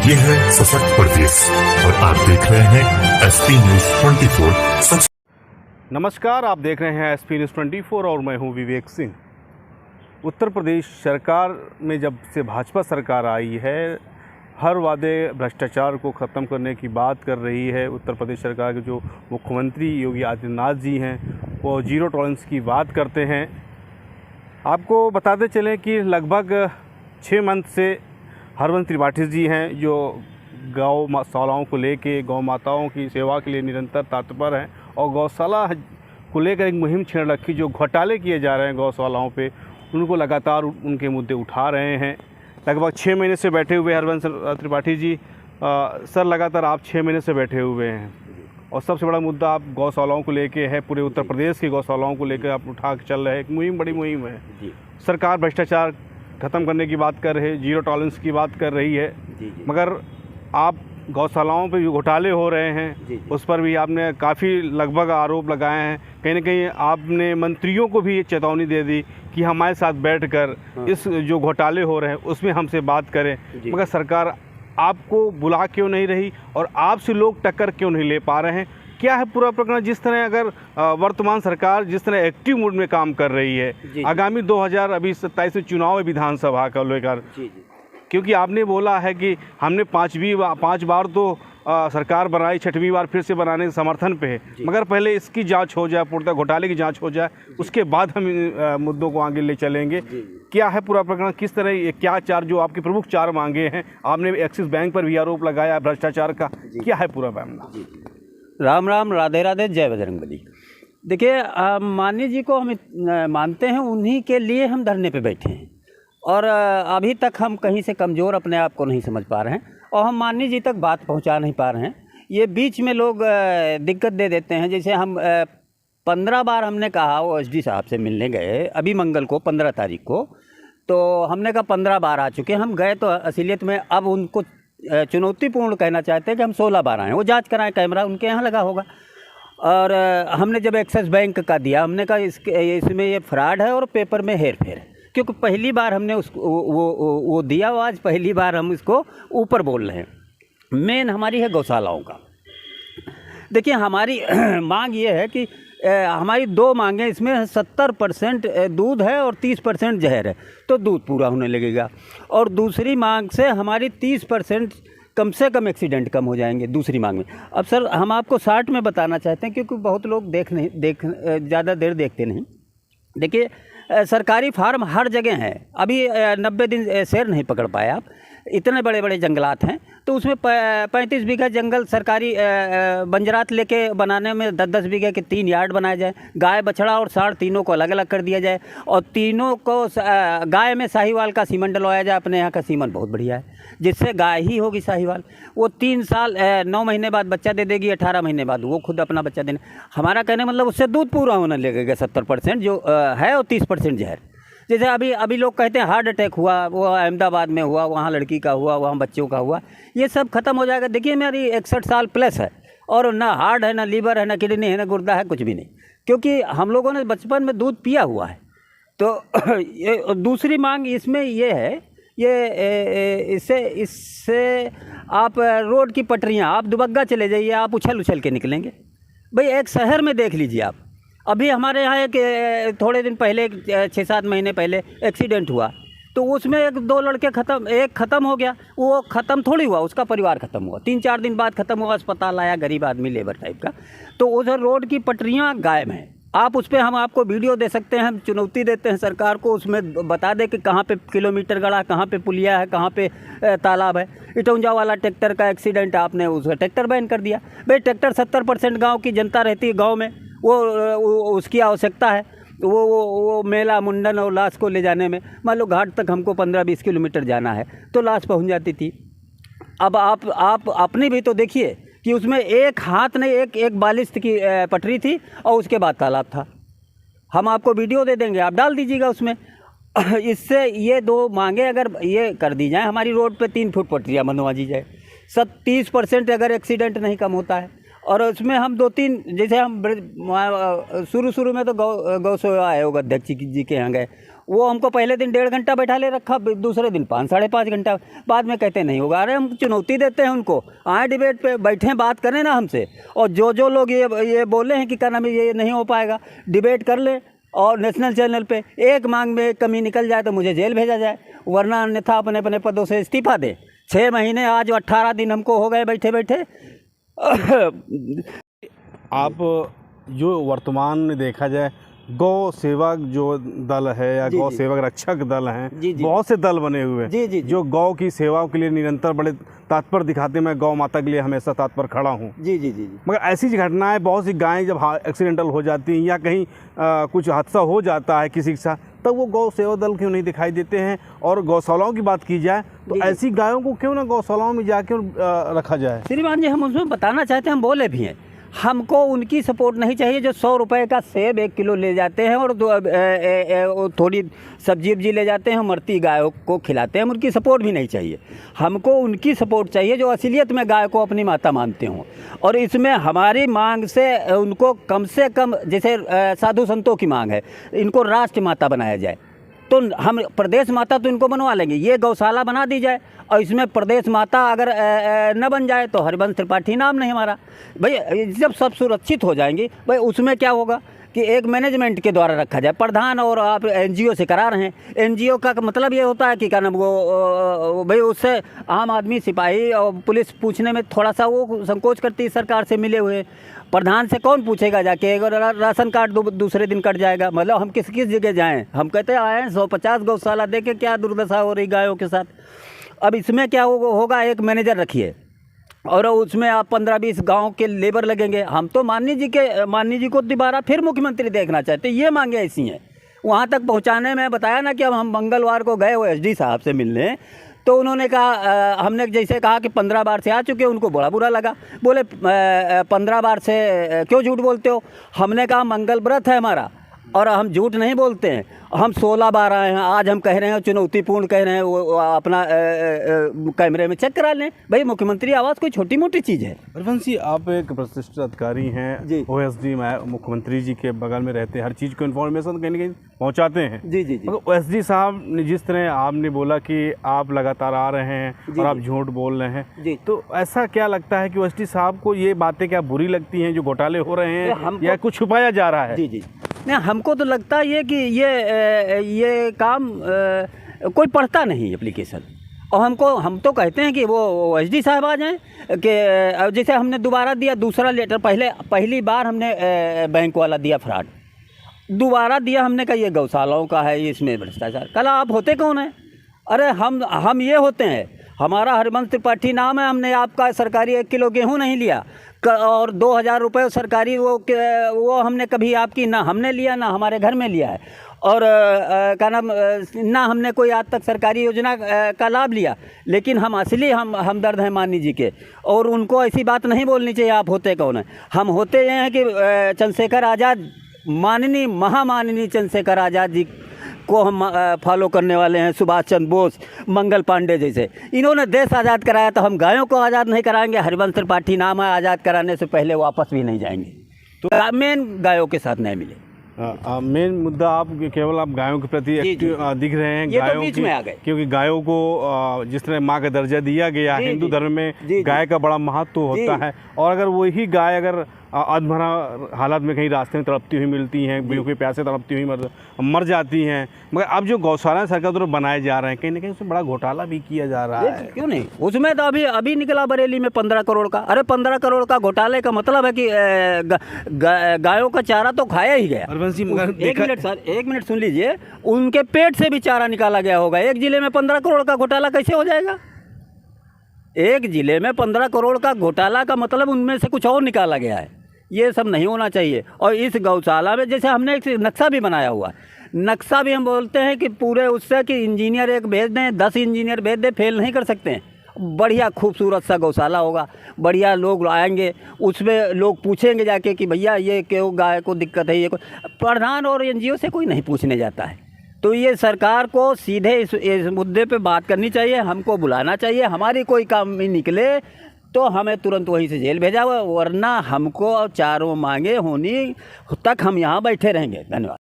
ये है सशक्त प्रदेश और आप देख रहे हैं एसपी न्यूज 24। नमस्कार, आप देख रहे हैं एसपी न्यूज 24 और मैं हूं विवेक सिंह। उत्तर प्रदेश सरकार में जब से भाजपा सरकार आई है, हर वादे भ्रष्टाचार को ख़त्म करने की बात कर रही है। उत्तर प्रदेश सरकार के जो मुख्यमंत्री योगी आदित्यनाथ जी हैं, वो जीरो टॉलरेंस की बात करते हैं। आपको बताते चलें कि लगभग 6 मंथ से हरवंश त्रिपाठी जी हैं, जो गौशालाओं को लेके, गौ माताओं की सेवा के लिए निरंतर तत्पर हैं और गौशाला को लेकर एक मुहिम छेड़ रखी। जो घोटाले किए जा रहे हैं गौशालाओं पे, उनको लगातार उनके मुद्दे उठा रहे हैं। लगभग 6 महीने से बैठे हुए हरवंश त्रिपाठी जी। सर, लगातार आप 6 महीने से बैठे हुए हैं और सबसे बड़ा मुद्दा आप गौशालाओं को लेके है, पूरे उत्तर प्रदेश की गौशालाओं को लेकर आप उठा के चल रहे हैं। एक मुहिम, बड़ी मुहिम है जी। सरकार भ्रष्टाचार ख़त्म करने की बात कर रही है, जीरो टॉलरेंस की बात कर रही है जी। मगर आप गौशालाओं पे जो घोटाले हो रहे हैं जी। उस पर भी आपने काफ़ी लगभग आरोप लगाए हैं। कहीं ना कहीं आपने मंत्रियों को भी ये चेतावनी दे दी कि हमारे साथ बैठकर इस जो घोटाले हो रहे हैं उसमें हमसे बात करें, मगर सरकार आपको बुला क्यों नहीं रही और आपसे लोग टक्कर क्यों नहीं ले पा रहे हैं? क्या है पूरा प्रकरण? जिस तरह अगर वर्तमान सरकार जिस तरह एक्टिव मोड में काम कर रही है, आगामी 2027 में चुनाव है विधानसभा का लेकर, क्योंकि आपने बोला है कि हमने 5 बार तो सरकार बनाई, 6वीं बार फिर से बनाने के समर्थन पे है, मगर पहले इसकी जांच हो जाए, पूर्णतः घोटाले की जांच हो जाए, उसके बाद हम मुद्दों को आगे ले चलेंगे। क्या है पूरा प्रकरण? किस तरह, क्या जो आपकी प्रमुख 4 मांगे हैं? आपने एक्सिस बैंक पर भी आरोप लगाया भ्रष्टाचार का, क्या है पूरा मामला? राम राम, राधे राधे, जय बजरंगबली। देखिए, माननीय जी को हम मानते हैं, उन्हीं के लिए हम धरने पे बैठे हैं और अभी तक हम कहीं से कमज़ोर अपने आप को नहीं समझ पा रहे हैं और हम माननीय जी तक बात पहुंचा नहीं पा रहे हैं। ये बीच में लोग दिक्कत दे देते हैं। जैसे हम 15 बार हमने कहा, वो एसडी साहब से मिलने गए अभी मंगल को 15 तारीख को, तो हमने कहा 15 बार आ चुके हैं। हम गए तो असलियत में अब उनको चुनौतीपूर्ण कहना चाहते हैं कि हम 16 बार आए हैं। वो जांच कराएं, कैमरा उनके यहाँ लगा होगा। और हमने जब एक्सिस बैंक का दिया, हमने कहा इसमें ये फ्रॉड है और पेपर में हेर फेर है, क्योंकि पहली बार हमने उसको वो दिया, वो आज पहली बार हम इसको ऊपर बोल रहे हैं। मेन हमारी है गौशालाओं का। देखिए, हमारी मांग ये है कि हमारी 2 मांगें, इसमें 70% दूध है और 30% जहर है, तो दूध पूरा होने लगेगा। और दूसरी मांग से हमारी 30% कम से कम एक्सीडेंट कम हो जाएंगे दूसरी मांग में। अब सर, हम आपको 60 में बताना चाहते हैं, क्योंकि बहुत लोग ज़्यादा देर देखते नहीं। देखिए, सरकारी फार्म हर जगह हैं। अभी 90 दिन शेर नहीं पकड़ पाए आप, इतने बड़े बड़े जंगलात हैं, तो उसमें 35 बीघा जंगल सरकारी बंजरात लेके बनाने में 10-10 बीघे के 3 यार्ड बनाए जाए। गाय, बछड़ा और सांड तीनों को अलग अलग कर दिया जाए और तीनों को गाय में साहिवाल का सीमन डलवाया जाए। अपने यहाँ का सीमन बहुत बढ़िया है, जिससे गाय ही होगी साहिवाल। वो 3 साल 9 महीने बाद बच्चा दे देगी, 18 महीने बाद वो खुद अपना बच्चा देने। हमारा कहने मतलब उससे दूध पूरा होने लगेगा 70% जो है, और 30% जहर। जैसे अभी लोग कहते हैं हार्ट अटैक हुआ, वो अहमदाबाद में हुआ, वहाँ लड़की का हुआ, वहाँ बच्चों का हुआ, ये सब खत्म हो जाएगा। देखिए, मेरी 61 साल प्लस है और ना हार्ट है, ना लीवर है, ना किडनी है, ना गुर्दा है, कुछ भी नहीं, क्योंकि हम लोगों ने बचपन में दूध पिया हुआ है। तो ये दूसरी मांग इसमें ये है, ये इससे आप रोड की पटरियाँ, आप दुबग्गा चले जाइए, आप उछल के निकलेंगे। भाई, एक शहर में देख लीजिए आप। अभी हमारे यहाँ एक थोड़े दिन पहले, 6-7 महीने पहले एक्सीडेंट हुआ, तो उसमें 2 लड़के एक ख़त्म हो गया। वो ख़त्म थोड़ी हुआ, उसका परिवार ख़त्म हुआ, 3-4 दिन बाद ख़त्म हुआ, अस्पताल आया, गरीब आदमी, लेबर टाइप का। तो उधर रोड की पटरियाँ गायब हैं। आप उस पर हम आपको वीडियो दे सकते हैं। हम चुनौती देते हैं सरकार को, उसमें बता दें कि कहाँ पे किलोमीटर गड़ा, कहाँ पे पुलिया है, कहाँ पे तालाब है। इटौंजा वाला ट्रैक्टर का एक्सीडेंट, आपने उसका ट्रैक्टर बैन कर दिया। भाई, ट्रैक्टर 70% गाँव की जनता रहती है, गाँव में वो उसकी आवश्यकता है। वो मेला, मुंडन और लाश को ले जाने में, मान लो घाट तक हमको 15-20 किलोमीटर जाना है तो लाश पहुंच जाती थी। अब आप अपनी भी तो देखिए कि उसमें एक हाथ नहीं, एक बालिश की पटरी थी और उसके बाद तालाब था। हम आपको वीडियो दे देंगे, आप डाल दीजिएगा उसमें। इससे ये 2 मांगे अगर ये कर दी जाए, हमारी रोड पे 3 फुट पटरियाँ बनवा दी जाए, 30% अगर एक्सीडेंट नहीं कम होता है। और उसमें हम 2-3, जैसे हम शुरू में तो गौ सेवा आयोग अध्यक्ष जी के यहाँ गए, वो हमको पहले दिन 1.5 घंटा बैठा ले रखा, दूसरे दिन 5 साढ़े 5 घंटा, बाद में कहते नहीं होगा। अरे हम चुनौती देते हैं उनको, आए डिबेट पे बैठें, बात करें ना हमसे। और जो लोग ये बोले हैं कि क्या नाम है ये नहीं हो पाएगा, डिबेट कर ले और नेशनल चैनल पे एक मांग में कमी निकल जाए तो मुझे जेल भेजा जाए, वरना अन्यथा अपने अपने पदों से इस्तीफा दे। 6 महीने आज 18 दिन हमको हो गए बैठे बैठे। आप जो वर्तमान में देखा जाए गौ सेवक जो दल है या गौ सेवक रक्षक दल हैं, बहुत से दल बने हुए हैं जो गौ की सेवाओं के लिए निरंतर बड़े तत्पर दिखाते हैं। मैं गौ माता के लिए हमेशा तत्पर खड़ा हूँ। मगर ऐसी घटनाएं, बहुत सी गायें जब एक्सीडेंटल हो जाती हैं या कहीं कुछ हादसा हो जाता है किसी के साथ, तब वो गौ सेवा दल क्यों नहीं दिखाई देते हैं? और गौशालाओं की बात की जाए तो ऐसी गायों को क्यों ना गौशालाओं में जाके रखा जाए? श्रीमान जी, हम उसमें बताना चाहते हैं, हम बोले भी हैं, हमको उनकी सपोर्ट नहीं चाहिए जो 100 रुपये का सेब 1 किलो ले जाते हैं और थोड़ी सब्जी वब्जी ले जाते हैं, मरती गायों को खिलाते हैं। उनकी सपोर्ट भी नहीं चाहिए, हमको उनकी सपोर्ट चाहिए जो असलियत में गाय को अपनी माता मानते हों। और इसमें हमारी मांग से उनको कम से कम, जैसे साधु संतों की मांग है, इनको राष्ट्र माता बनाया जाए। तो हम प्रदेश माता तो इनको बनवा लेंगे, ये गौशाला बना दी जाए और इसमें प्रदेश माता अगर न बन जाए तो हरिवंश त्रिपाठी नाम नहीं हमारा। भाई जब सब सुरक्षित हो जाएंगी, भाई उसमें क्या होगा कि एक मैनेजमेंट के द्वारा रखा जाए प्रधान, और आप एनजीओ से करा रहे हैं। एनजीओ का मतलब ये होता है कि क्या नाम वो भाई उससे आम आदमी, सिपाही और पुलिस पूछने में थोड़ा सा वो संकोच करती है। सरकार से मिले हुए प्रधान से कौन पूछेगा जाके? अगर राशन कार्ड दूसरे दिन कट जाएगा, मतलब हम किस जगह जाएं? हम कहते हैं आए 150 गौशाला देखे क्या दुर्दशा हो रही गायों के साथ। अब इसमें क्या होगा, एक मैनेजर रखिए और उसमें आप 15-20 गांव के लेबर लगेंगे। हम तो माननीय जी को दोबारा फिर मुख्यमंत्री देखना चाहते हैं। ये मांगे ऐसी हैं। वहाँ तक पहुँचाने में बताया ना कि अब हम मंगलवार को गए वो एसडी साहब से मिलने, तो उन्होंने कहा, हमने जैसे कहा कि 15 बार से आ चुके, उनको बड़ा बुरा लगा। बोले 15 बार से क्यों झूठ बोलते हो? हमने कहा मंगल व्रत है हमारा और हम झूठ नहीं बोलते हैं। हम 16 बार आए हैं, आज हम कह रहे हैं चुनौतीपूर्ण कह रहे हैं, वो अपना कैमरे में चेक करा लें। भाई मुख्यमंत्री आवास कोई छोटी मोटी चीज़ है? हरिवंश जी, आप एक प्रतिष्ठित अधिकारी हैं, ओएसडी मुख्यमंत्री जी के बगल में रहते हैं, हर चीज़ को इन्फॉर्मेशन कहीं ना कहीं पहुँचाते हैं। जी। ओएसडी साहब ने जिस तरह आपने बोला कि आप लगातार आ रहे हैं और आप झूठ बोल रहे हैं, तो ऐसा क्या लगता है कि ओएसडी साहब को ये बातें क्या बुरी लगती हैं जो घोटाले हो रहे हैं या कुछ छुपाया जा रहा है? जी। नहीं, हमको तो लगता है कि ये काम कोई पढ़ता नहीं एप्लीकेशन। और हम तो कहते हैं कि वो एसडी साहब आ जाएं कि जैसे हमने दोबारा दिया दूसरा लेटर, पहली बार हमने बैंक वाला दिया फ्रॉड, दोबारा दिया हमने कहा ये गौशालाओं का है, इसमें भ्रष्टाचार। कल आप होते कौन है? अरे हम ये होते हैं, हमारा हरिवंश त्रिपाठी नाम है। हमने आपका सरकारी 1 किलो गेहूँ नहीं लिया और 2000 रुपये सरकारी वो हमने कभी आपकी ना हमने लिया ना हमारे घर में लिया है। और क्या नाम, ना हमने कोई आज तक सरकारी योजना का लाभ लिया। लेकिन हम असली हमदर्द हैं माननीय जी के, और उनको ऐसी बात नहीं बोलनी चाहिए आप होते कौन है। हम होते ये हैं कि चंद्रशेखर आज़ाद, माननीय महामाननीय चंद्रशेखर आज़ाद जी को हम फॉलो करने वाले हैं। सुभाष चंद्र बोस, मंगल पांडे जैसे इन्होंने देश आज़ाद कराया, तो हम गायों को आज़ाद नहीं कराएंगे? हरिवंश त्रिपाठी नाम है, आज़ाद कराने से पहले वापस भी नहीं जाएंगे। तो मेन गायों के साथ नहीं मिले। मेन मुद्दा आप केवल आप गायों के प्रति एक्टिव दिख रहे हैं, गायों बीच में आ गए, क्योंकि गायों को जिस तरह माँ का दर्जा दिया गया, हिंदू धर्म में गाय का बड़ा महत्व होता है। और अगर वही गाय अगर अधमरा हालत में कहीं रास्ते में तड़पती हुई मिलती हैं, भूखे प्यासे तड़पती हुई मर जाती हैं, मगर अब जो गौशाला सरकार द्वारा बनाए जा रहे हैं, कहीं ना कहीं उसमें बड़ा घोटाला भी किया जा रहा है। क्यों नहीं? उसमें तो अभी निकला बरेली में 15 करोड़ का। अरे 15 करोड़ का घोटाले का मतलब है कि गायों का चारा तो खाया ही गया। एक मिनट सुन लीजिए, उनके पेट से भी चारा निकाला गया होगा। एक जिले में 15 करोड़ का घोटाला कैसे हो जाएगा? एक जिले में 15 करोड़ का घोटाला का मतलब उनमें से कुछ और निकाला गया है। ये सब नहीं होना चाहिए। और इस गौशाला में जैसे हमने एक नक्शा भी बनाया हुआ है, नक्शा भी हम बोलते हैं कि पूरे उससे कि इंजीनियर एक भेज दें, 10 इंजीनियर भेज दें, फेल नहीं कर सकते हैं। बढ़िया खूबसूरत सा गौशाला होगा, बढ़िया लोग आएंगे, उसमें लोग पूछेंगे जाके कि भैया ये क्यों गाय को दिक्कत है। ये प्रधान और एनजीओ से कोई नहीं पूछने जाता है। तो ये सरकार को सीधे इस मुद्दे पे बात करनी चाहिए, हमको बुलाना चाहिए। हमारी कोई काम में निकले तो हमें तुरंत वहीं से जेल भेजा हुआ, वरना हमको चारों मांगे होनी तक हम यहाँ बैठे रहेंगे। धन्यवाद।